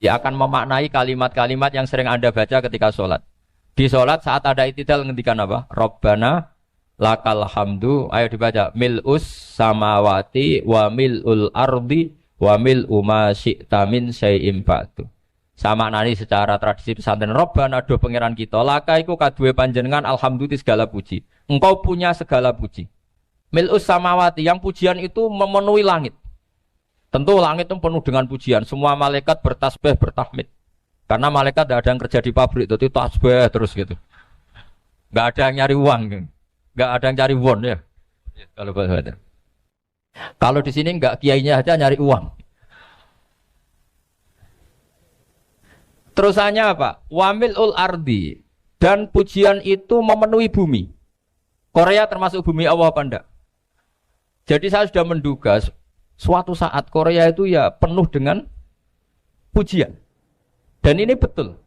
Dia akan memaknai kalimat-kalimat yang sering Anda baca ketika sholat. Di sholat saat ada itidal ngendikan apa? Rabbana lakal hamdu. Ayo dibaca. Mil'us samawati wa mil'ul ardi wa mil'u ma syi'ta min syai'im ba'du. Sama nani secara tradisi pesantren. Rabbana do pangeran kita. Laka iku kaduwe panjenengan alhamdulillah segala puji. Engkau punya segala puji. Mil'us samawati. Yang pujian itu memenuhi langit. Tentu langit itu penuh dengan pujian. Semua malaikat bertasbih, bertahmid. Karena malaikat tidak ada yang kerja di pabrik, itu tasbih terus gitu. Nggak ada yang nyari uang, nggak ada yang cari won ya. Kalau bahasa. Kalau di sini nggak kiainya aja nyari uang. Terusannya apa? Wamilul ardi, dan pujian itu memenuhi bumi. Korea termasuk bumi Allah apa enggak? Jadi saya sudah menduga suatu saat Korea itu ya penuh dengan pujian. Dan ini betul.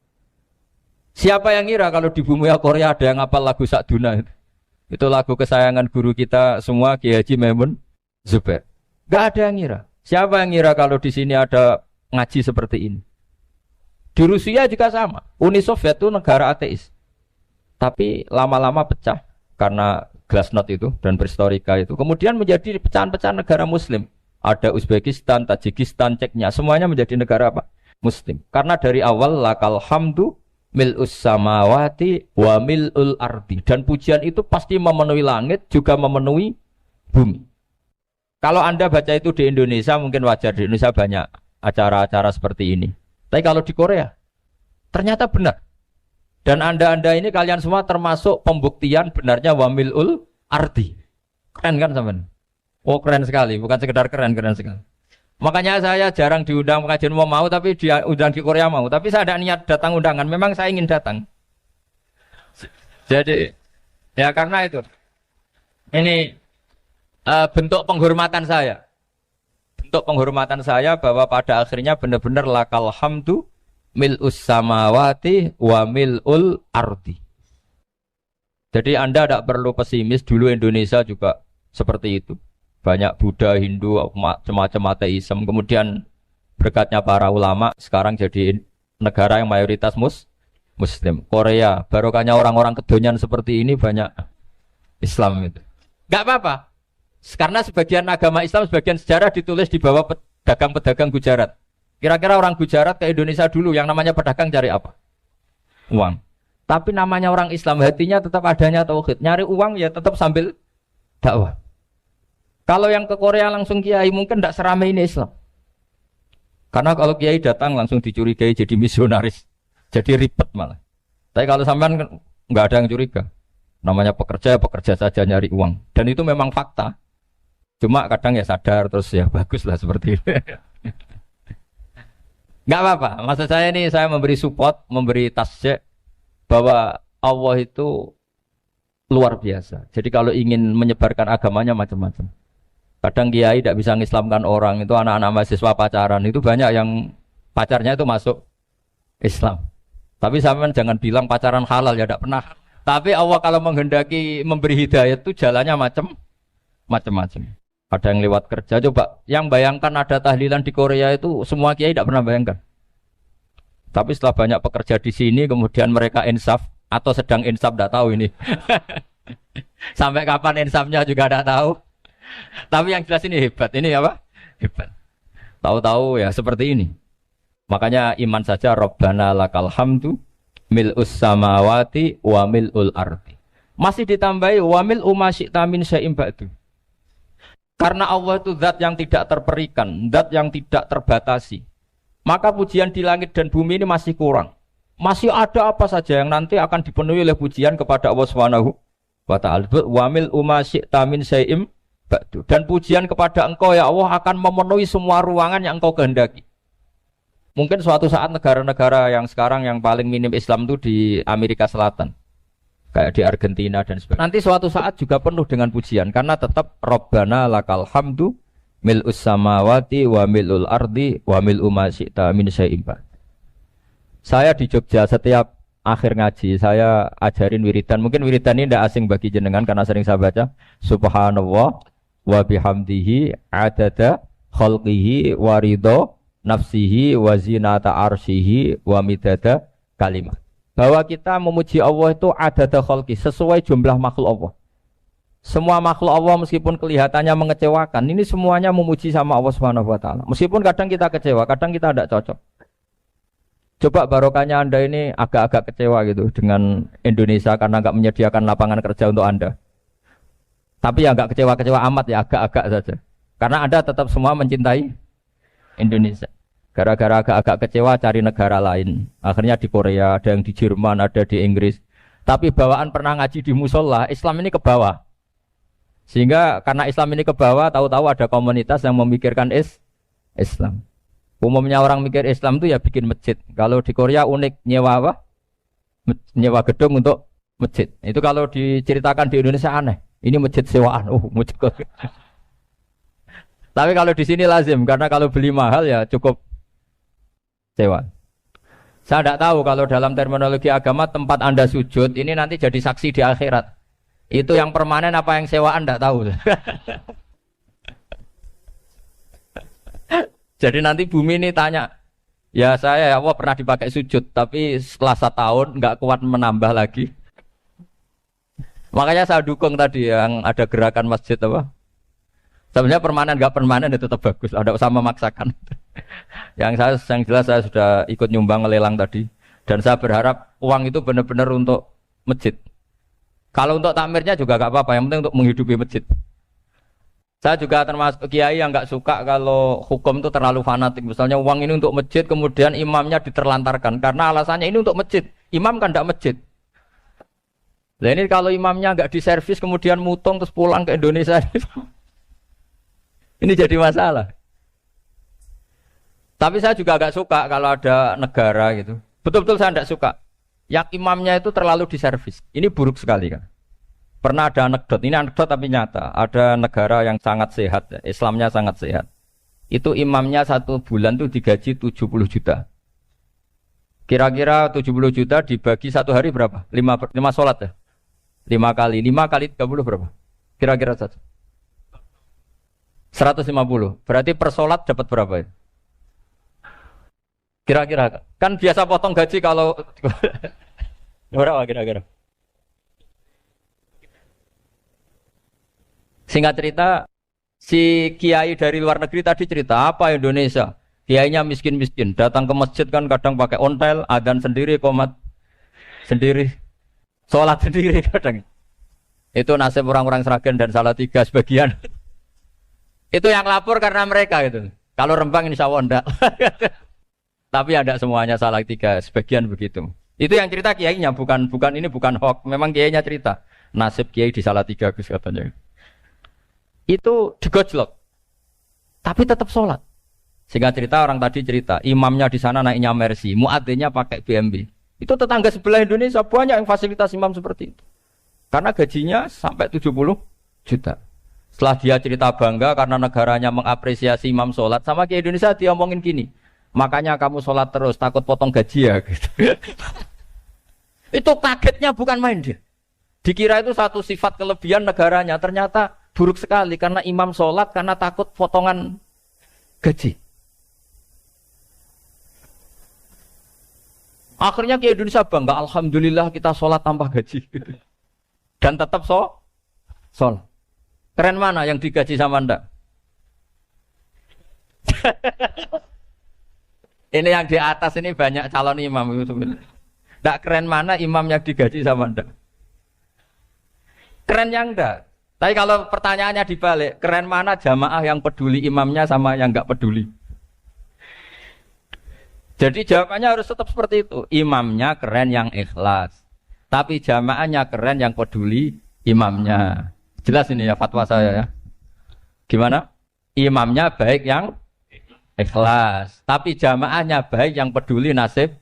Siapa yang ngira kalau di bumi Korea ada yang hafal lagu Sakduna itu? Itu lagu kesayangan guru kita semua, Kiai Haji Maimun Zubair. Gak ada yang ngira. Siapa yang ngira kalau di sini ada ngaji seperti ini? Di Rusia juga sama. Uni Soviet itu negara ateis. Tapi lama-lama pecah karena glasnost itu dan perestroika itu. Kemudian menjadi pecahan-pecahan negara Muslim. Ada Uzbekistan, Tajikistan, Ceknya, semuanya menjadi negara apa? Muslim. Karena dari awal lakal hamdu mil'us samawati wa mil'ul ardi. Dan pujian itu pasti memenuhi langit, juga memenuhi bumi. Kalau Anda baca itu di Indonesia, mungkin wajar. Di Indonesia banyak acara-acara seperti ini. Tapi kalau di Korea, ternyata benar. Dan Anda ini kalian semua termasuk pembuktian benarnya wa mil'ul ardi. Keren kan teman? Oh keren sekali, bukan sekedar keren sekali. Makanya saya jarang diundang pengajian mau tapi diundang di Korea mau. Tapi saya ada niat datang undangan, memang saya ingin datang. Jadi, ya karena itu. Ini bentuk penghormatan saya. Bentuk penghormatan saya bahwa pada akhirnya benar-benar lakal hamdu mil'us samawati wa mil'ul ardi. Jadi Anda tidak perlu pesimis, dulu Indonesia juga seperti itu. Banyak Buddha, Hindu, macam-macam ateisme. Kemudian berkatnya para ulama, sekarang jadi negara yang mayoritas Muslim. Korea, barokahnya orang-orang kedonyan seperti ini banyak Islam itu. Gak apa-apa. Karena sebagian agama Islam, sebagian sejarah ditulis di bawah pedagang-pedagang Gujarat. Kira-kira orang Gujarat ke Indonesia dulu, yang namanya pedagang cari apa? Uang. Tapi namanya orang Islam, hatinya tetap adanya tauhid. Nyari uang ya tetap sambil dakwah. Kalau yang ke Korea langsung kiai mungkin tidak seramai ini Islam. Karena kalau kiai datang langsung dicurigai jadi misionaris. Jadi ribet malah. Tapi kalau sampean nggak ada yang curiga. Namanya pekerja saja nyari uang. Dan itu memang fakta. Cuma kadang ya sadar terus ya bagus lah seperti itu. Nggak apa-apa. Maksud saya ini saya memberi support, memberi tasjid bahwa Allah itu luar biasa. Jadi kalau ingin menyebarkan agamanya macam-macam. Kadang kiai tidak bisa mengislamkan orang, itu anak-anak mahasiswa pacaran, itu banyak yang pacarnya itu masuk Islam. Tapi sampean jangan bilang pacaran halal, ya tidak pernah. Tapi Allah kalau menghendaki memberi hidayah itu jalannya macam-macam. Ada yang lewat kerja, coba yang bayangkan ada tahlilan di Korea itu semua kiai tidak pernah bayangkan. Tapi setelah banyak pekerja di sini, kemudian mereka insaf atau sedang insaf tidak tahu ini. Sampai kapan insafnya juga tidak tahu. Tapi yang jelas ini hebat. Ini apa? Hebat. Tahu-tahu ya seperti ini. Makanya iman saja Rabbana lakal hamdu mil'us samawati wa mil'ul ardi. Masih ditambahi wa mil'u ma syi'ta min syai'in ba'du. Karena Allah itu zat yang tidak terperikan, zat yang tidak terbatasi. Maka pujian di langit dan bumi ini masih kurang. Masih ada apa saja yang nanti akan dipenuhi oleh pujian kepada Allah Subhanahu wa ta'ala. Wa mil'u ma syi'ta min syai'in ba'du. Dan pujian kepada engkau ya Allah akan memenuhi semua ruangan yang engkau kehendaki. Mungkin suatu saat negara-negara yang sekarang yang paling minim Islam itu di Amerika Selatan. Kayak di Argentina dan sebagainya. Nanti suatu saat juga penuh dengan pujian. Karena tetap Rabbana lakal hamdu mil'us samawati wa mil'ul ardi wa mil'u ma syi'ta min syai'in ba'du. Saya di Jogja setiap akhir ngaji saya ajarin wiridan. Mungkin wiridan ini tidak asing bagi jenengan karena sering saya baca. Subhanallah wa bihamdihi adada khalqihi wa ridho nafsihi wa zinata arsyihi wa midada kalimat. Bahwa kita memuji Allah itu adada khalqi, sesuai jumlah makhluk Allah. Semua makhluk Allah meskipun kelihatannya mengecewakan, ini semuanya memuji sama Allah Subhanahu wa taala. Meskipun kadang kita kecewa, kadang kita tidak cocok. Coba barokahnya Anda ini agak-agak kecewa gitu dengan Indonesia karena enggak menyediakan lapangan kerja untuk Anda. Tapi ya enggak kecewa-kecewa amat ya, agak-agak saja. Karena Anda tetap semua mencintai Indonesia. Gara-gara agak-agak kecewa cari negara lain. Akhirnya di Korea, ada yang di Jerman, ada di Inggris. Tapi bawaan pernah ngaji di musola, Islam ini ke bawah. Sehingga karena Islam ini ke bawah, tahu-tahu ada komunitas yang memikirkan Islam. Umumnya orang mikir Islam itu ya bikin masjid. Kalau di Korea unik, nyewa apa? Nyewa gedung untuk masjid. Itu kalau diceritakan di Indonesia aneh. Ini masjid sewaan. Masjid. Tapi kalau di sini lazim, karena kalau beli mahal ya cukup sewa. Saya tidak tahu kalau dalam terminologi agama tempat Anda sujud ini nanti jadi saksi di akhirat. Itu yang permanen apa yang sewaan tidak tahu. Jadi nanti bumi ini tanya, ya saya ya Allah pernah dipakai sujud, tapi setelah 1 tahun nggak kuat menambah lagi. Makanya saya dukung tadi yang ada gerakan masjid apa. Sebenarnya permanen nggak permanen itu tetap bagus, ada usah memaksakan. yang jelas saya sudah ikut nyumbang lelang tadi, dan saya berharap uang itu benar-benar untuk masjid. Kalau untuk takmirnya juga gak apa-apa, yang penting untuk menghidupi masjid. Saya juga termasuk kiai yang gak suka kalau hukum itu terlalu fanatik. Misalnya uang ini untuk masjid, kemudian imamnya diterlantarkan. Karena alasannya ini untuk masjid. Imam kan gak masjid. Nah ini kalau imamnya gak diservis, kemudian mutung terus pulang ke Indonesia. Ini jadi masalah. Tapi saya juga gak suka kalau ada negara gitu. Betul-betul saya gak suka. Yang imamnya itu terlalu diservis. Ini buruk sekali kan. Pernah ada anekdot, ini anekdot tapi nyata. Ada negara yang sangat sehat, Islamnya sangat sehat. Itu imamnya 1 bulan tuh digaji 70 juta. Kira-kira 70 juta dibagi 1 hari berapa? 5 sholat ya? 5 kali 30 berapa? Kira-kira saja. 150. Berarti per sholat dapat berapa ya? Kira-kira kan biasa potong gaji kalau berapa kira-kira? Singkat cerita, si kiai dari luar negeri tadi cerita apa Indonesia? Kiainya miskin-miskin, datang ke masjid kan kadang pakai ontel, adzan sendiri, qomat sendiri, sholat sendiri kadang. Itu nasib orang-orang Sragen dan Salatiga sebagian. Itu yang lapor karena mereka itu. Kalau Rembang insya Allah enggak. Tapi ada semuanya Salatiga, sebagian begitu. Itu yang cerita kiainya, bukan ini bukan hoax. Memang kiainya cerita. Nasib kiai di Salatiga Gus katanya. Itu digojlok. Tapi tetap sholat. Sehingga cerita orang tadi cerita, imamnya di sana naiknya Mercy, muadzinnya pakai BMW. Itu tetangga sebelah Indonesia banyak yang fasilitas imam seperti itu. Karena gajinya sampai 70 juta. Setelah dia cerita bangga karena negaranya mengapresiasi imam sholat, sama kiai Indonesia dia omongin gini. Makanya kamu sholat terus, takut potong gaji ya gitu. Itu kagetnya bukan main dia. Dikira itu satu sifat kelebihan negaranya, ternyata buruk sekali karena imam sholat karena takut potongan gaji. Akhirnya ke Indonesia bangga, alhamdulillah kita sholat tambah gaji. Dan tetap sholat. Keren mana yang digaji sama Anda? Ini yang di atas ini banyak calon imam itu. Tidak keren mana imam yang digaji sama Anda? Keren yang enggak. Tapi kalau pertanyaannya dibalik, keren mana jamaah yang peduli imamnya sama yang enggak peduli? Jadi jawabannya harus tetap seperti itu. Imamnya keren yang ikhlas. Tapi jamaahnya keren yang peduli imamnya. Jelas ini ya fatwa saya ya. Gimana? Imamnya baik yang ikhlas, tapi jamaahnya baik yang peduli nasib.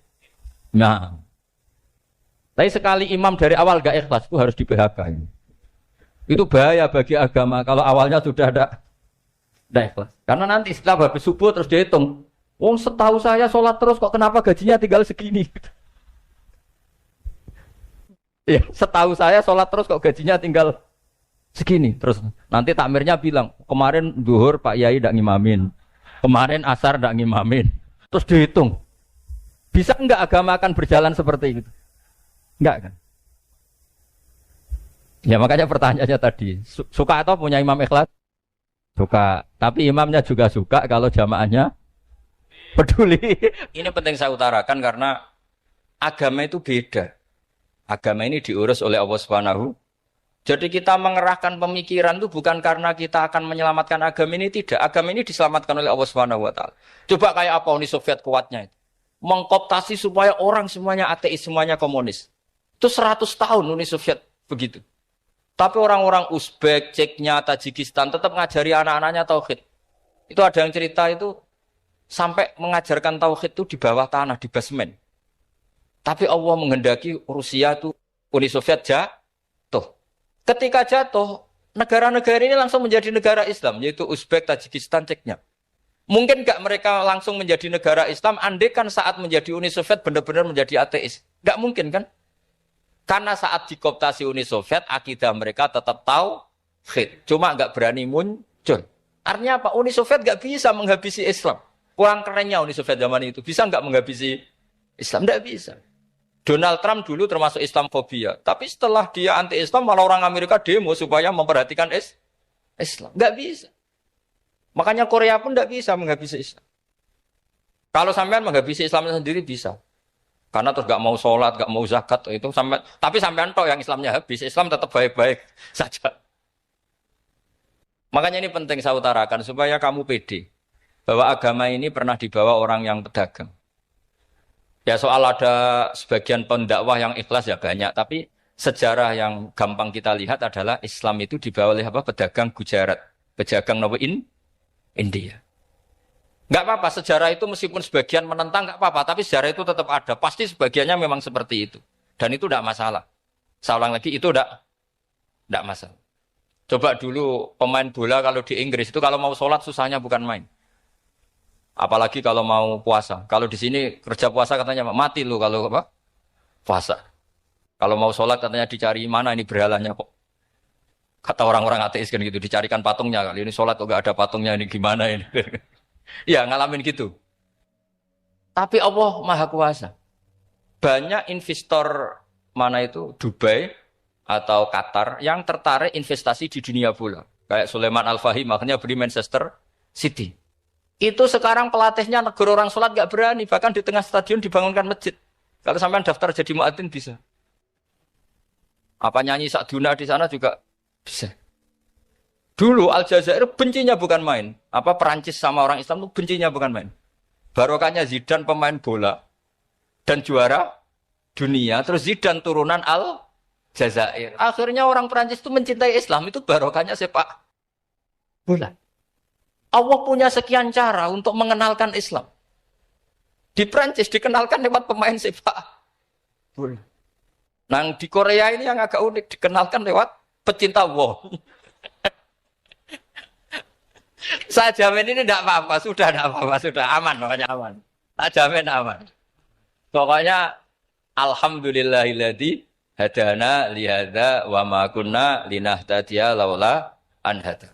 Nah, tapi sekali imam dari awal gak ikhlas itu harus di PHK. Itu bahaya bagi agama kalau awalnya sudah ada ikhlas. Karena nanti setelah habis subuh terus dihitung. Wong setahu saya sholat terus kok kenapa gajinya tinggal segini? Ya, setahu saya sholat terus kok gajinya tinggal segini. Terus nanti takmirnya bilang kemarin zuhur Pak Yai ndak ngimamin. Kemarin asar ndak ngimamin. Terus dihitung. Bisa enggak agama akan berjalan seperti itu? Enggak kan? Ya makanya pertanyaannya tadi, suka atau punya imam ikhlas? Suka. Tapi imamnya juga suka kalau jamaahnya peduli. Ini penting saya utarakan karena agama itu beda. Agama ini diurus oleh Allah Subhanahu. Jadi kita mengerahkan pemikiran itu bukan karena kita akan menyelamatkan agama ini, tidak. Agama ini diselamatkan oleh Allah Subhanahu wa taala. Coba kayak apa Uni Soviet kuatnya itu. Mengkooptasi supaya orang semuanya ateis, semuanya komunis. Itu 100 tahun Uni Soviet begitu. Tapi orang-orang Uzbek, Ceknya, Tajikistan tetap ngajari anak-anaknya tauhid. Itu ada yang cerita itu sampai mengajarkan tauhid itu di bawah tanah, di basement. Tapi Allah menghendaki Rusia itu Uni Soviet jatuh. Ketika jatuh, negara-negara ini langsung menjadi negara Islam, yaitu Uzbek, Tajikistan, Ceknya. Mungkin nggak mereka langsung menjadi negara Islam, andai kan saat menjadi Uni Soviet benar-benar menjadi ateis. Nggak mungkin kan? Karena saat dikooptasi Uni Soviet, akidah mereka tetap tauhid. Cuma nggak berani muncul. Artinya apa? Uni Soviet nggak bisa menghabisi Islam. Kurang kerennya Uni Soviet zaman itu. Bisa nggak menghabisi Islam? Nggak bisa. Donald Trump dulu termasuk Islamfobia. Tapi setelah dia anti-Islam, malah orang Amerika demo supaya memperhatikan Islam. Nggak bisa. Makanya Korea pun nggak bisa menghabisi Islam. Kalau sampean menghabisi Islam sendiri bisa. Karena terus gak mau sholat, gak mau zakat itu sampai, tapi sampean tok yang Islamnya habis, Islam tetap baik-baik saja. Makanya ini penting saya utarakan supaya kamu pede bahwa agama ini pernah dibawa orang yang pedagang. Ya soal ada sebagian pendakwah yang ikhlas ya banyak, tapi sejarah yang gampang kita lihat adalah Islam itu dibawa oleh apa? Pedagang Gujarat, pedagang India. Nggak apa-apa, sejarah itu meskipun sebagian menentang nggak apa-apa, tapi sejarah itu tetap ada. Pasti sebagiannya memang seperti itu. Dan itu tidak masalah. Saya ulang lagi, itu tidak masalah. Coba dulu pemain bola kalau di Inggris itu kalau mau sholat susahnya bukan main. Apalagi kalau mau puasa. Kalau di sini kerja puasa katanya mati lu kalau apa? Puasa. Kalau mau sholat katanya dicari mana ini berhalanya kok. Kata orang-orang ateis kan gitu, dicarikan patungnya. Kali ini sholat kok nggak ada patungnya, ini gimana ini. Ya ngalamin gitu. Tapi Allah Maha Kuasa. Banyak investor mana itu Dubai atau Qatar yang tertarik investasi di dunia bola. Kayak Sulaiman Al-Fahim makanya beli Manchester City. Itu sekarang pelatihnya negara orang sholat gak berani. Bahkan di tengah stadion dibangunkan masjid. Kalau sampai daftar jadi muadzin bisa. Apa nyanyi Sakduna di sana juga bisa. Dulu Aljazair bencinya bukan main. Apa Perancis sama orang Islam itu bencinya bukan main. Barokahnya Zidane pemain bola dan juara dunia. Terus Zidane turunan Aljazair. Akhirnya orang Perancis itu mencintai Islam. Itu barokahnya sepak bola. Allah punya sekian cara untuk mengenalkan Islam. Di Perancis dikenalkan lewat pemain sepak bola. Nah di Korea ini yang agak unik dikenalkan lewat pecinta wong. Saya jamin ini tidak apa-apa, sudah tidak apa-apa, sudah aman, pokoknya aman. Saya jamin aman. Pokoknya alhamdulillahilladzi hadana lihada wa ma kunna linahtadiya laula an hada.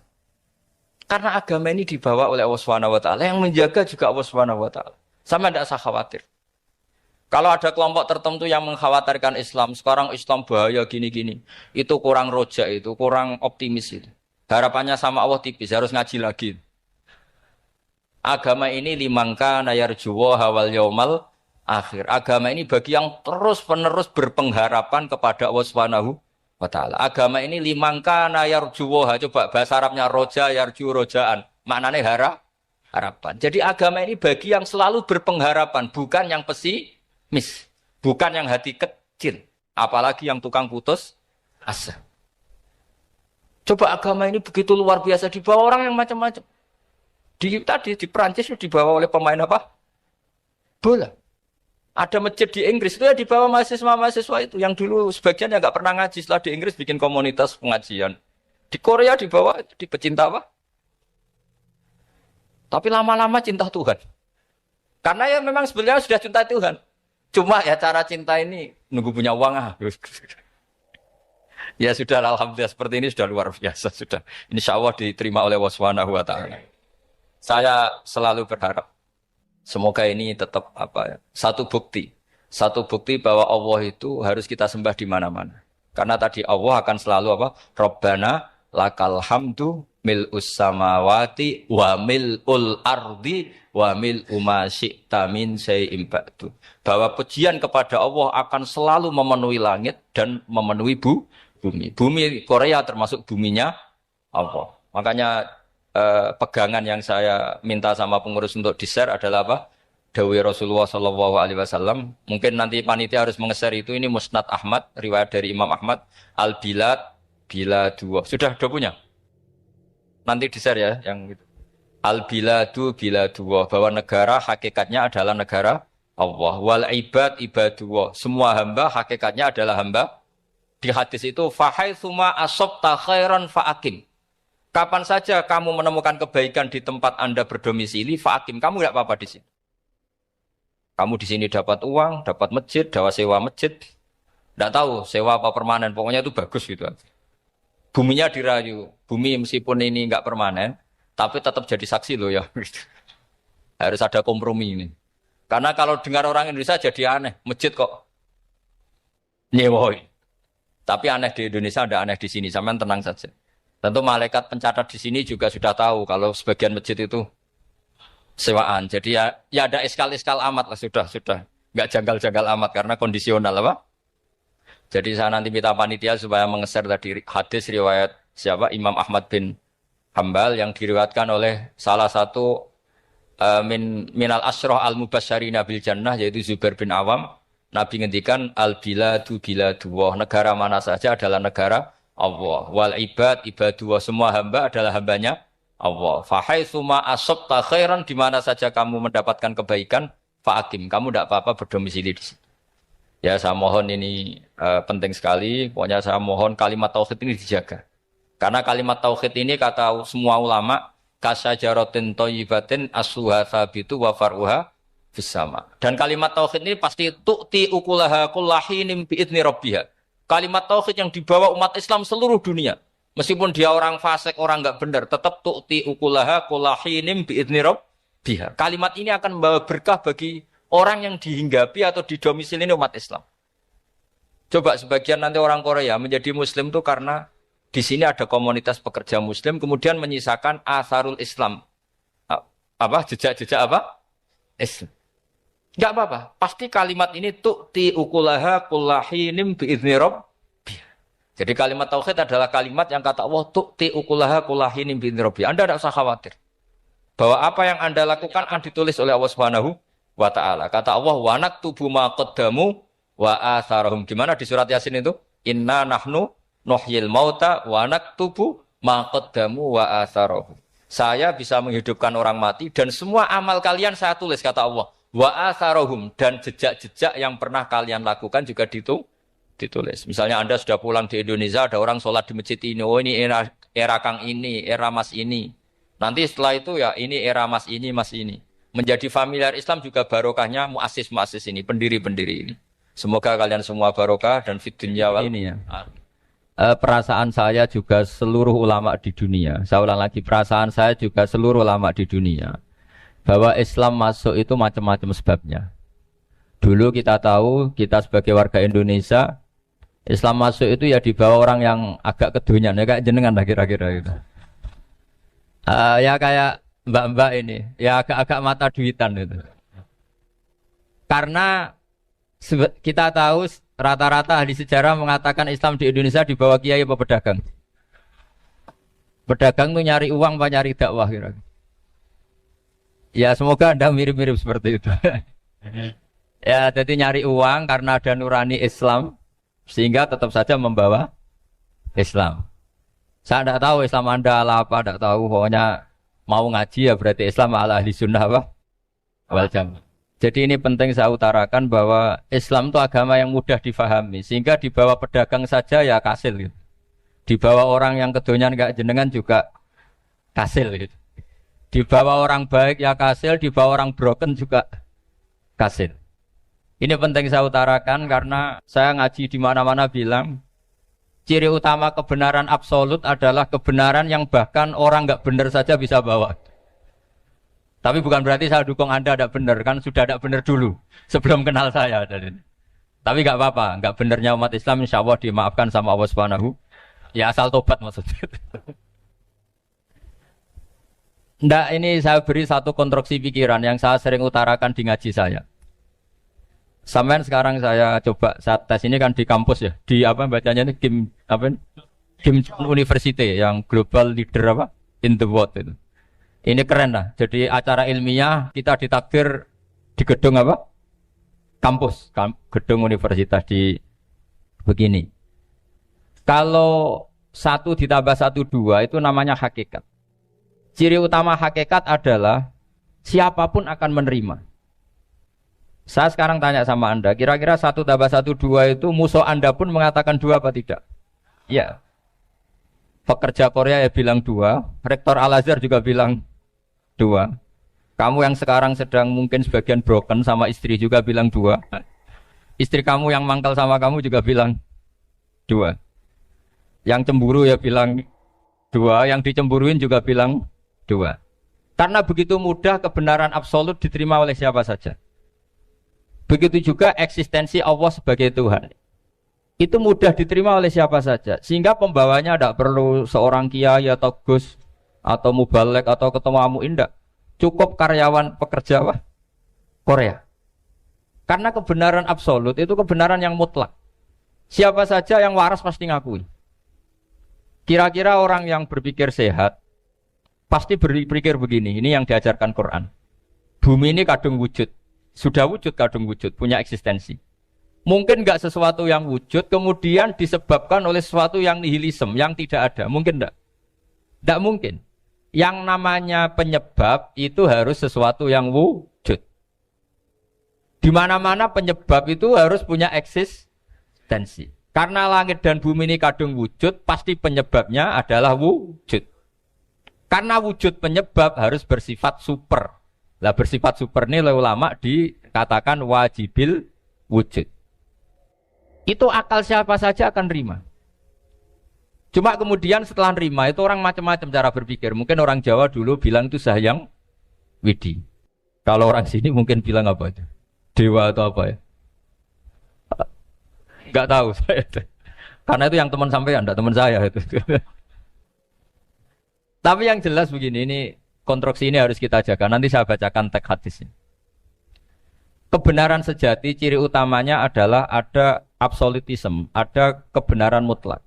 Karena agama ini dibawa oleh Allah Subhanahu wa taala, yang menjaga juga Allah Subhanahu wa taala. Sama tidak usah khawatir. Kalau ada kelompok tertentu yang mengkhawatirkan Islam, sekarang Islam bahaya gini-gini, itu kurang rojak, itu kurang optimis itu. Harapannya sama Allah tipis, harus ngaji lagi. Agama ini limangka nayarjuwa hawal yaumal akhir. Agama ini bagi yang terus-menerus berpengharapan kepada Allah Subhanahu wa taala. Agama ini limangka nayarjuwa, coba bahasa Arabnya roja yarju rojaan. Maknanya harapan. Jadi agama ini bagi yang selalu berpengharapan, bukan yang pesimis, bukan yang hati kecil, apalagi yang tukang putus asa. Coba agama ini begitu luar biasa dibawa orang yang macam-macam. Tadi di Perancis itu dibawa oleh pemain apa? Bola. Ada masjid di Inggris itu ya dibawa mahasiswa-mahasiswa itu yang dulu sebagian yang nggak pernah ngaji, setelah di Inggris bikin komunitas pengajian. Di Korea dibawa di pecinta apa? Tapi lama-lama cinta Tuhan. Karena ya memang sebenarnya sudah cinta Tuhan. Cuma ya cara cinta ini nunggu punya uang ah. Ya sudah, alhamdulillah seperti ini sudah luar biasa sudah. Insya Allah diterima oleh Allah Subhanahu wa taala. Saya selalu berharap Semoga ini tetap satu bukti bahwa Allah itu harus kita sembah di mana-mana. Karena tadi Allah akan selalu Rabbana lakal hamdu mil'us samawati wa mil'ul ardi wa mil'u ma syi'ta min syai'in ba'du. Bahwa pujian kepada Allah akan selalu memenuhi langit dan memenuhi bumi. Bumi Korea termasuk buminya Allah. Makanya pegangan yang saya minta sama pengurus untuk di-share adalah Dawi Rasulullah Shallallahu Alaihi Wasallam. Mungkin nanti panitia harus mengeser itu. Ini Musnad Ahmad, riwayat dari Imam Ahmad. Al-Bilad, Biladullah. Sudah punya? Nanti di-share ya, yang gitu. Al-Biladu, Biladullah. Bahwa negara hakikatnya adalah negara Allah. Wal ibad, ibadullah. Semua hamba hakikatnya adalah hamba. Di hadis itu, fahaitsuma asabta khairan fa'akim. Kapan saja kamu menemukan kebaikan di tempat Anda berdomisili, fa'akim. Kamu tidak apa-apa di sini. Kamu di sini dapat uang, dapat masjid, dapat sewa masjid. Tidak tahu sewa apa permanen, pokoknya itu bagus gitu. Buminya dirayu. Bumi meskipun ini enggak permanen, tapi tetap jadi saksi loh ya. Harus ada kompromi ini. Karena kalau dengar orang Indonesia jadi aneh, masjid kok nyewoi. Tapi aneh di Indonesia, ada aneh di sini. Sampean tenang saja. Tentu malaikat pencatat di sini juga sudah tahu kalau sebagian masjid itu sewaan. Jadi ya ada eskal-eskal amat lah, sudah. Enggak janggal-janggal amat karena kondisional Jadi saya nanti minta panitia supaya mengeser tadi hadis riwayat siapa? Imam Ahmad bin Hambal yang diriwayatkan oleh salah satu minal asyrah al-mubasysyirina bil jannah yaitu Zubair bin Awam. Nabi ngendikan al-biladu biladullah. Negara mana saja adalah negara Allah. Wal ibad ibadullah. Semua hamba adalah hambanya Allah. Fahaitsuma asabta khairan, di mana saja kamu mendapatkan kebaikan, fa'akim. Kamu tidak apa-apa berdomisili di sini. Ya saya mohon ini penting sekali. Pokoknya saya mohon kalimat tauhid ini dijaga. Karena kalimat tauhid ini kata semua ulama, kasyajaratin thayyibatin asluha tsabitu wa far'uha fis sama. Dan kalimat tauhid ini pasti tu'ti ukulaha kullahinim bi'idzni rabbiha. Kalimat tauhid yang dibawa umat Islam seluruh dunia. Meskipun dia orang fasik, orang enggak benar, tetap tu'ti ukulaha kullahinim bi'idzni rabbiha. Kalimat ini akan membawa berkah bagi orang yang dihinggapi atau didomisili umat Islam. Coba sebagian nanti orang Korea menjadi muslim itu karena di sini ada komunitas pekerja muslim, kemudian menyisakan atharul Islam. Jejak-jejak Islam. Enggak apa-apa. Pasti kalimat ini tu'ti ukulaha kullahinim bi'idzni rabbiha. Jadi kalimat tauhid adalah kalimat yang kata Allah tu'ti ukulaha kullahinim bi'idzni rabbiha. Anda tidak usah khawatir bahwa apa yang Anda lakukan akan ditulis oleh Allah Subhanahu wa ta'ala. Kata Allah, wa naktubu ma qaddamu wa atharahum. Gimana di surat Yasin itu? Inna nahnu nuhyil mauta wa naktubu ma qaddamu wa atharahum. Saya bisa menghidupkan orang mati dan semua amal kalian saya tulis, kata Allah. Wa atharahum, dan jejak-jejak yang pernah kalian lakukan juga ditulis. Misalnya Anda sudah pulang di Indonesia, ada orang sholat di masjid ini, oh ini era Kang ini, era Mas ini. Nanti setelah itu ya ini era Mas ini, Mas ini. Menjadi familiar Islam juga barokahnya muassis-muassis ini, pendiri-pendiri ini. Semoga kalian semua barokah dan fid dunya wal ini ya. Perasaan saya juga seluruh ulama di dunia. Saya ulang lagi, perasaan saya juga seluruh ulama di dunia. Bahwa Islam masuk itu macam-macam sebabnya. Dulu kita tahu, kita sebagai warga Indonesia, Islam masuk itu ya dibawa orang yang agak kedonyan, ya kayak jenengan lah kira-kira gitu. Ya kayak mbak-mbak ini, ya agak-agak mata duitan itu. Karena kita tahu rata-rata ahli sejarah mengatakan Islam di Indonesia dibawa kiai apa pedagang. Pedagang tuh nyari uang apa nyari dakwah kira-kira. Ya semoga Anda mirip-mirip seperti itu. Ya jadi nyari uang karena ada nurani Islam sehingga tetap saja membawa Islam. Saya tidak tahu Islam Anda ala apa, tidak tahu. Pokoknya mau ngaji ya berarti Islam ala ahli sunnah wal jamaah. Jadi ini penting saya utarakan bahwa Islam itu agama yang mudah difahami sehingga dibawa pedagang saja ya kasil gitu. Dibawa orang yang kedonyan enggak jenengan juga kasil gitu. Dibawa orang baik ya kasil, dibawa orang broken juga kasil. Ini penting saya utarakan karena saya ngaji di mana-mana bilang ciri utama kebenaran absolut adalah kebenaran yang bahkan orang enggak benar saja bisa bawa. Tapi bukan berarti saya dukung Anda tidak benar, kan sudah tidak benar dulu sebelum kenal saya. Tapi nggak apa-apa, nggak benarnya umat Islam insya Allah dimaafkan sama Allah Subhanahu. Ya asal tobat maksudnya. Nggak, ini saya beri satu konstruksi pikiran yang saya sering utarakan di ngaji saya. Sampai sekarang saya coba saat tes ini kan di kampus ya, di apa bacanya ini Kim University yang global leader apa in the world itu. Ini keren lah. Jadi acara ilmiah kita ditakdir di gedung apa? Kampus, gedung universitas di begini. Kalau 1 ditambah 1 2 itu namanya hakikat. Ciri utama hakikat adalah siapapun akan menerima. Saya sekarang tanya sama Anda, kira-kira 1 tambah 1 2 itu musuh Anda pun mengatakan 2 apa tidak? Ya. Pekerja Korea ya bilang 2, rektor Al-Azhar juga bilang 2. Kamu yang sekarang sedang mungkin sebagian broken sama istri juga bilang 2. Istri kamu yang mangkal sama kamu juga bilang 2. Yang cemburu ya bilang 2, yang dicemburuin juga bilang 2. Karena begitu mudah kebenaran absolut diterima oleh siapa saja. Begitu juga eksistensi Allah sebagai Tuhan. Itu mudah diterima oleh siapa saja. Sehingga pembawanya tidak perlu seorang kiai atau gus atau mubalek atau ketua muin, tidak. Cukup karyawan pekerja Korea. Karena kebenaran absolut itu kebenaran yang mutlak. Siapa saja yang waras pasti ngakui. Kira-kira orang yang berpikir sehat pasti berpikir begini, ini yang diajarkan Quran. Bumi ini kadung wujud. Sudah wujud kadung wujud, punya eksistensi. Mungkin enggak sesuatu yang wujud kemudian disebabkan oleh sesuatu yang nihilisme, yang tidak ada. Mungkin enggak? Enggak mungkin. Yang namanya penyebab itu harus sesuatu yang wujud. Di mana-mana penyebab itu harus punya eksistensi. Karena langit dan bumi ini kadung wujud, pasti penyebabnya adalah wujud. Karena wujud penyebab harus bersifat super. Lah bersifat super ini oleh ulama dikatakan wajibil wujud. Itu akal siapa saja akan terima. Cuma kemudian setelah nerima itu orang macam-macam cara berpikir. Mungkin orang Jawa dulu bilang itu Sahyang Widi. Kalau orang sini mungkin bilang apa itu? Dewa atau apa ya? Enggak tahu saya. Karena itu yang teman sampean, enggak teman saya itu. Tapi yang jelas begini, ini konstruksi ini harus kita jaga. Nanti saya bacakan teks hadisnya. Kebenaran sejati ciri utamanya adalah ada absolutisme, ada kebenaran mutlak.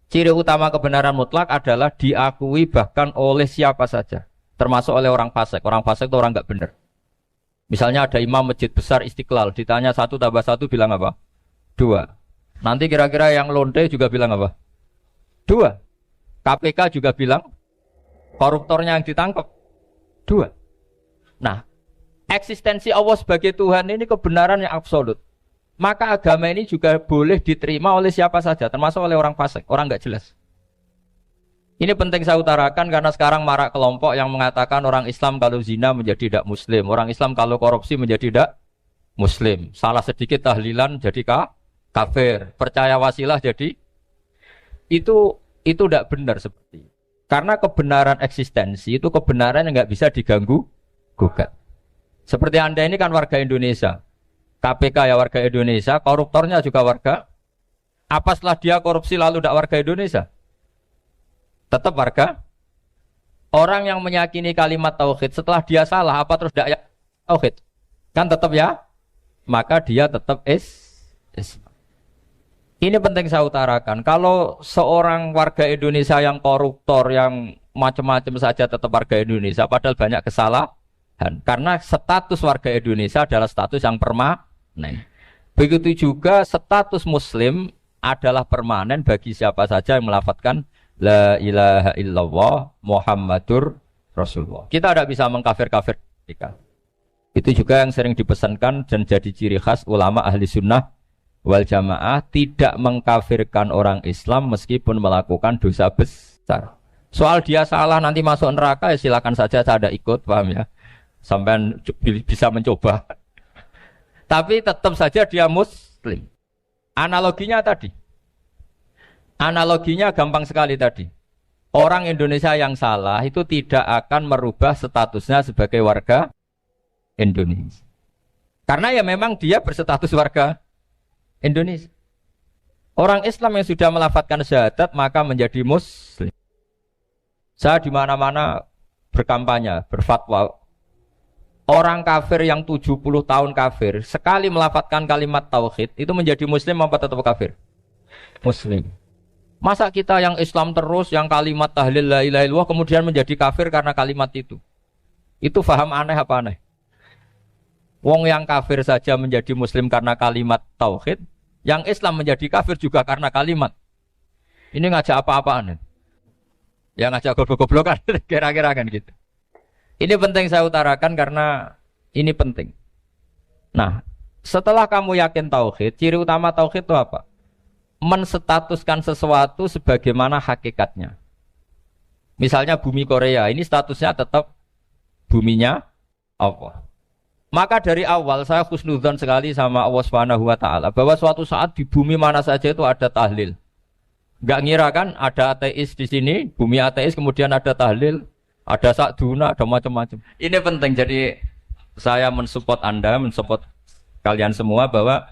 Ciri utama kebenaran mutlak adalah diakui bahkan oleh siapa saja, termasuk oleh orang fasik. Orang fasik itu orang enggak benar. Misalnya ada imam masjid besar Istiqlal, ditanya 1 tambah 1 bilang apa? 2. Nanti kira-kira yang lonte juga bilang apa? 2. KPK juga bilang koruptornya yang ditangkap 2. Nah, eksistensi Allah sebagai Tuhan ini kebenaran yang absolut. Maka agama ini juga boleh diterima oleh siapa saja, termasuk oleh orang fasik, orang enggak jelas. Ini penting saya utarakan karena sekarang marak kelompok yang mengatakan orang Islam kalau zina menjadi tidak muslim, orang Islam kalau korupsi menjadi tidak muslim. Salah sedikit tahlilan jadi kafir, percaya wasilah jadi itu tidak benar seperti itu. Karena kebenaran eksistensi itu kebenaran yang nggak bisa diganggu gugat. Seperti Anda ini kan warga Indonesia, KPK ya warga Indonesia, koruptornya juga warga. Apa setelah dia korupsi lalu tidak warga Indonesia? Tetap warga. Orang yang meyakini kalimat tauhid setelah dia salah apa terus tidak ya tauhid? Kan tetap ya. Maka dia tetap Islam. Ini penting saya utarakan. Kalau seorang warga Indonesia yang koruptor, yang macam-macam saja tetap warga Indonesia, padahal banyak kesalahan. Karena status warga Indonesia adalah status yang permanen. Begitu juga status Muslim adalah permanen bagi siapa saja yang melafadzkan La ilaha illallah Muhammadur Rasulullah. Kita tidak bisa mengkafir-kafir mereka. Itu juga yang sering dipesankan dan jadi ciri khas ulama ahli sunnah wal jamaah, tidak mengkafirkan orang Islam meskipun melakukan dosa besar. Soal dia salah nanti masuk neraka ya silakan saja, saya ada ikut, paham ya? Sampai bisa mencoba. Tapi tetap saja dia muslim. Analoginya tadi. Analoginya gampang sekali tadi. Orang Indonesia yang salah itu tidak akan merubah statusnya sebagai warga Indonesia. Karena ya memang dia berstatus warga Indonesia. Orang Islam yang sudah melafadzkan syahadat maka menjadi muslim. Saya di mana-mana berkampanye, berfatwa. Orang kafir yang 70 tahun kafir, sekali melafadzkan kalimat tauhid, itu menjadi muslim apa tetap kafir? Muslim. Masa kita yang Islam terus, yang kalimat tahlil la ilaha illallah kemudian menjadi kafir karena kalimat itu? Itu faham aneh apa aneh? Wong yang kafir saja menjadi muslim karena kalimat tauhid, yang Islam menjadi kafir juga karena kalimat. Ini ngajak apa-apaan? Ya ngajak goblok-goblokan, kira-kira kan gitu. Ini penting saya utarakan karena ini penting. Nah, setelah kamu yakin tauhid, ciri utama tauhid itu apa? Menstatuskan sesuatu sebagaimana hakikatnya. Misalnya bumi Korea, ini statusnya tetap buminya Allah. Maka dari awal saya husnudzon sekali sama Allah Subhanahu wa taala bahwa suatu saat di bumi mana saja itu ada tahlil. Enggak ngira kan ada ateis di sini, bumi ateis kemudian ada tahlil, ada sakduna, ada macam-macam. Ini penting, jadi saya mensupport Anda, mensupport kalian semua bahwa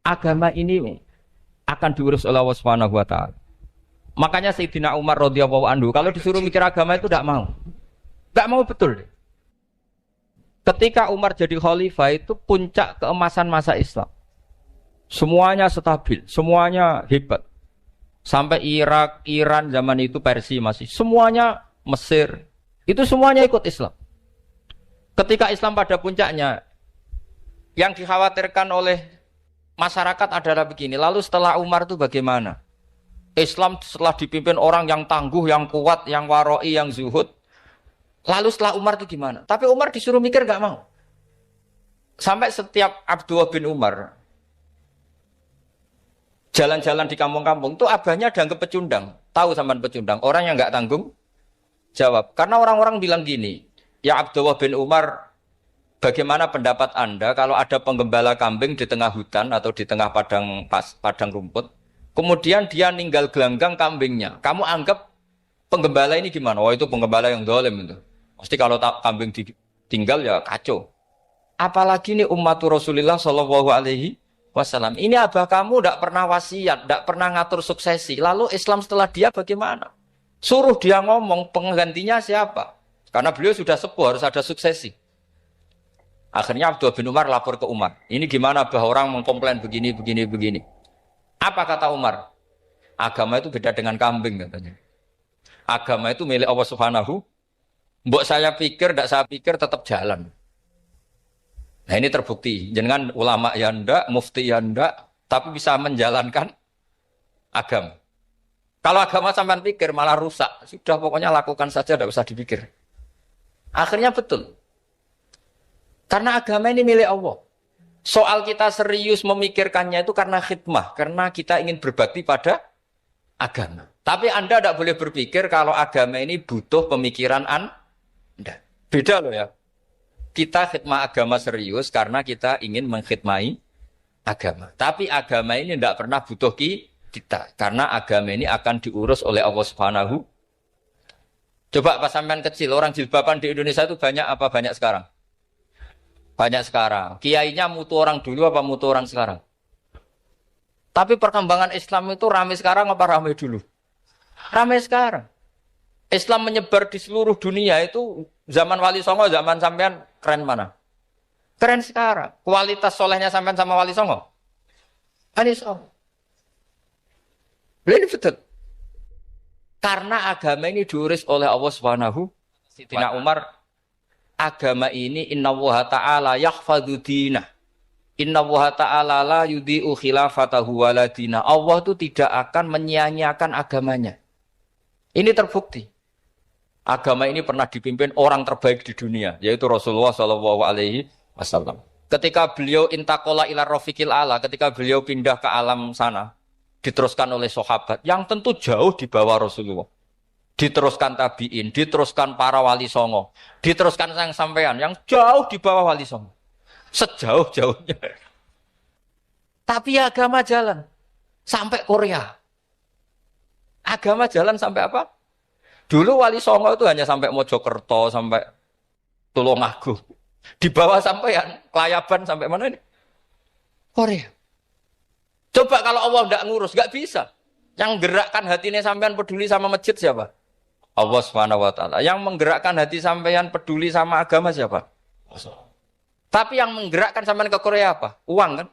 agama ini akan diurus oleh Allah Subhanahu wa taala. Makanya Sayyidina Umar radhiyallahu anhu kalau disuruh mikir agama itu tidak mau. Tidak mau betul. Ketika Umar jadi khalifah itu puncak keemasan masa Islam. Semuanya stabil, semuanya hebat. Sampai Irak, Iran zaman itu Persia masih, semuanya Mesir, itu semuanya ikut Islam. Ketika Islam pada puncaknya, yang dikhawatirkan oleh masyarakat adalah begini, lalu setelah Umar itu bagaimana? Islam setelah dipimpin orang yang tangguh, yang kuat, yang waroi, yang zuhud. Lalu setelah Umar itu gimana? Tapi Umar disuruh mikir gak mau. Sampai setiap Abdullah bin Umar jalan-jalan di kampung-kampung itu abahnya dianggap pecundang. Tahu sampean pecundang? Orang yang gak tanggung jawab. Karena orang-orang bilang gini, ya Abdullah bin Umar, bagaimana pendapat Anda kalau ada penggembala kambing di tengah hutan atau di tengah padang rumput, kemudian dia ninggal gelanggang kambingnya. Kamu anggap penggembala ini gimana? Oh itu penggembala yang dolim itu. Pasti kalau kambing ditinggal ya kacau. Apalagi ini umatur Rasulullah Shallallahu Alaihi Wasallam. Ini abah kamu tidak pernah wasiat, tidak pernah ngatur suksesi. Lalu Islam setelah dia bagaimana? Suruh dia ngomong penggantinya siapa? Karena beliau sudah sepuh harus ada suksesi. Akhirnya Abdullah bin Umar lapor ke Umar. Ini gimana bah orang mengkomplain begini. Apa kata Umar? Agama itu beda dengan kambing katanya. Agama itu milik Allah Subhanahu. Mbok saya pikir, tidak saya pikir tetap jalan. Nah ini terbukti. Jangan ulama ya ndak, mufti ya ndak, tapi bisa menjalankan agama. Kalau agama sampean pikir malah rusak. Sudah pokoknya lakukan saja, tidak usah dipikir. Akhirnya betul. Karena agama ini milik Allah. Soal kita serius memikirkannya itu karena khidmah. Karena kita ingin berbakti pada agama. Tapi Anda tidak boleh berpikir kalau agama ini butuh pemikiran Anda. Beda loh ya. Kita khidmah agama serius karena kita ingin mengkhidmai agama. Tapi agama ini tidak pernah butuh kita. Karena agama ini akan diurus oleh Allah Subhanahu. Coba pas sampean kecil, orang jilbaban di Indonesia itu banyak apa banyak sekarang? Banyak sekarang. Kiainya mutu orang dulu apa mutu orang sekarang? Tapi perkembangan Islam itu ramai sekarang apa ramai dulu? Ramai sekarang. Islam menyebar di seluruh dunia itu zaman Wali Songo, zaman sampean keren mana? Keren sekarang. Kualitas solehnya sampean sama Wali Songo? Wali Songo. Ini betul. Karena agama ini diurus oleh Allah Subhanahu. Sayyidina Umar, agama ini innallaha ta'ala yahfadzu dinah. Innallaha ta'ala la yudhi'u khilafatahu waladina. Allah itu tidak akan menyia-nyiakan agamanya. Ini terbukti. Agama ini pernah dipimpin orang terbaik di dunia, yaitu Rasulullah SAW. Ketika beliau intaqala ila rafiqil ala, ketika beliau pindah ke alam sana, diteruskan oleh sahabat yang tentu jauh di bawah Rasulullah. Diteruskan tabi'in, diteruskan para wali songo, diteruskan sang sampean yang jauh di bawah wali songo. Sejauh-jauhnya. Tapi agama jalan sampai Korea. Agama jalan sampai apa? Dulu Wali Songo itu hanya sampai Mojokerto, sampai Tulungagung. Di bawah sampai Klayaban sampai mana ini? Korea. Coba kalau Allah tidak ngurus, nggak bisa. Yang gerakkan hatinya sampean peduli sama masjid siapa? Allah Subhanahu wa taala. Yang menggerakkan hati sampean peduli sama agama siapa? Tapi yang menggerakkan sampean ke Korea apa? Uang kan?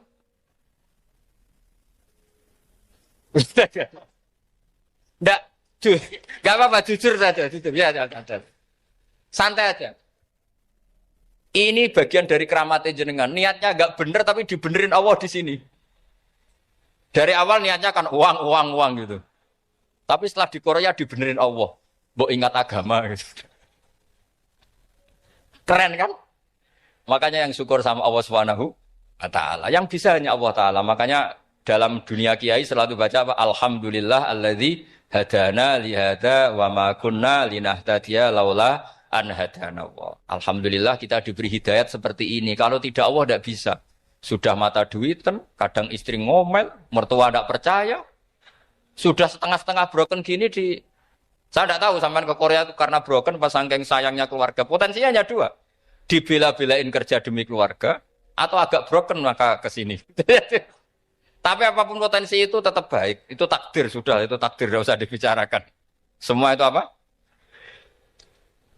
Enggak, enggak apa-apa, jujur saja, jujur ya, santai aja. Ini bagian dari keramatnya jenengan. Niatnya agak bener tapi dibenerin Allah di sini. Dari awal niatnya kan uang gitu. Tapi setelah di Korea dibenerin Allah. Mbok ingat agama gitu. Keren kan? Makanya yang syukur sama Allah Subhanahu wa taala. Yang bisa hanya Allah taala. Makanya dalam dunia kiai selalu baca apa? Alhamdulillah alladzi hadana li hada wa ma kunna linahtadiya laula an hadana Allah. Alhamdulillah kita diberi hidayat seperti ini. Kalau tidak Allah tidak bisa. Sudah mata duitan, kadang istri ngomel, mertua tidak percaya. Sudah setengah-setengah broken gini saya tidak tahu sampai ke Korea itu karena broken pas saking sayangnya keluarga. Potensinya hanya dua. Dibela-belain kerja demi keluarga atau agak broken maka ke sini. Tapi apapun potensi itu tetap baik. Itu takdir sudah, itu takdir tidak usah dibicarakan. Semua itu apa?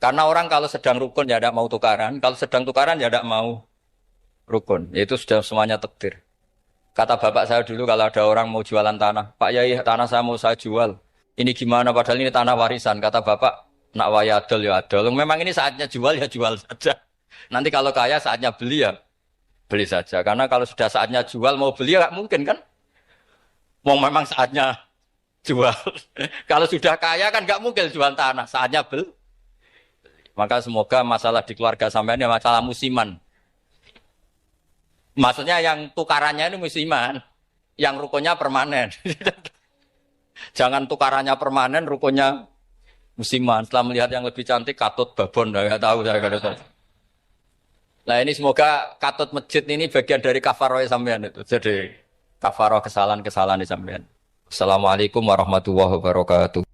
Karena orang kalau sedang rukun ya tidak mau tukaran, kalau sedang tukaran ya tidak mau rukun. Itu sudah semuanya takdir. Kata bapak saya dulu kalau ada orang mau jualan tanah, Pak Yai tanah saya mau saya jual. Ini gimana padahal ini tanah warisan. Kata bapak, nak waya adol ya adol. Memang ini saatnya jual ya jual saja. Nanti kalau kaya saatnya beli ya beli saja. Karena kalau sudah saatnya jual mau beli ya nggak mungkin kan? Mau memang saatnya jual. Kalau sudah kaya kan nggak mungkin jual tanah. Saatnya beli. Maka semoga masalah di keluarga sampean ya masalah musiman. Maksudnya yang tukarannya ini musiman, yang rukunnya permanen. Jangan tukarannya permanen, rukunnya musiman. Setelah melihat yang lebih cantik, katut babon, nggak tahu saya nggak tahu. Nah ini semoga katut masjid ini bagian dari kafaroh sampean itu. Jadi kafaroh kesalahan-kesalahan di sampean. Assalamualaikum warahmatullahi wabarakatuh.